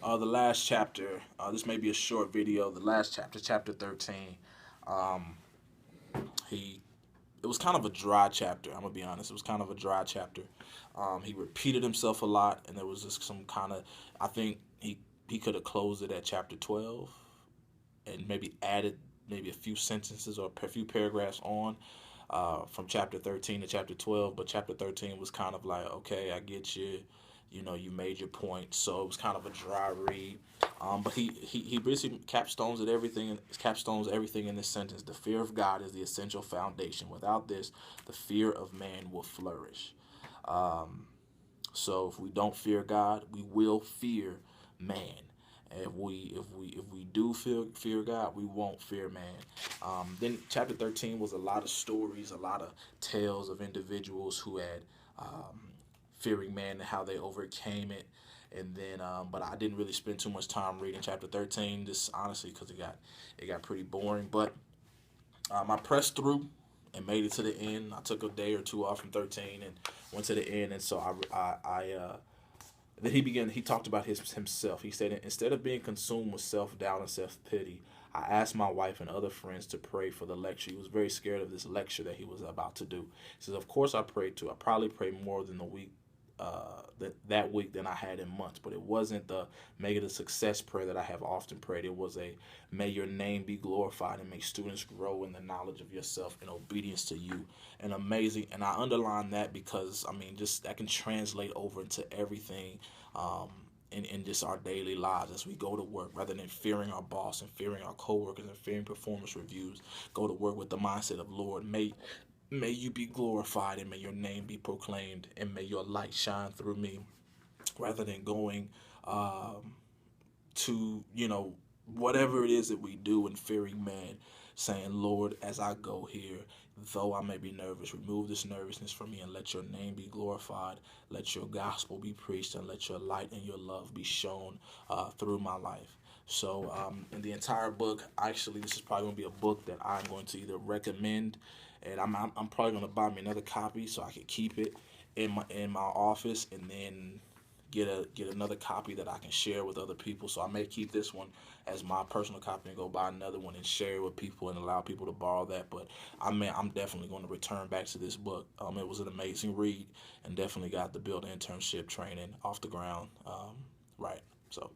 The last chapter. This may be a short video. The last chapter, chapter 13. Um, he it was kind of a dry chapter. I'm gonna be honest. It was kind of a dry chapter. He repeated himself a lot, and there was just some kind of. I think he could have closed it at chapter 12, and maybe added maybe a few sentences or a few paragraphs on from chapter 13 to chapter 12. But chapter 13 was kind of like, okay, I get you. You know, you made your point, so it was kind of a dry read. But he basically capstones everything in this sentence. The fear of God is the essential foundation. Without this, the fear of man will flourish. Um, so if we don't fear God, we will fear man. If we do fear God, we won't fear man. Then chapter 13 was a lot of stories, a lot of tales of individuals who had fearing man and how they overcame it. And then, but I didn't really spend too much time reading chapter 13, just honestly because it got pretty boring. But I pressed through and made it to the end. I took a day or two off from 13 and went to the end. And so then he talked about himself. He said, instead of being consumed with self-doubt and self-pity, I asked my wife and other friends to pray for the lecture. He was very scared of this lecture that he was about to do. He says, of course I prayed too. I probably prayed more than the week that week than I had in months, but it wasn't the make it a success prayer that I have often prayed. It was a may your name be glorified and may students grow in the knowledge of yourself and obedience to you. And amazing, and I underline that because I mean just that can translate over into everything in just our daily lives as we go to work. Rather than fearing our boss and fearing our coworkers and fearing performance reviews, go to work with the mindset of Lord, may you be glorified and may your name be proclaimed and may your light shine through me, rather than going to, whatever it is that we do and fearing man, saying, Lord, as I go here, though I may be nervous, remove this nervousness from me and let your name be glorified, let your gospel be preached, and let your light and your love be shown through my life. So, in the entire book, actually, this is probably going to be a book that I'm going to either recommend, and I'm probably going to buy me another copy so I can keep it in my office, and then get another copy that I can share with other people. So I may keep this one as my personal copy and go buy another one and share it with people and allow people to borrow that. But I'm definitely going to return back to this book. It was an amazing read and definitely got the build internship training off the ground. Right. So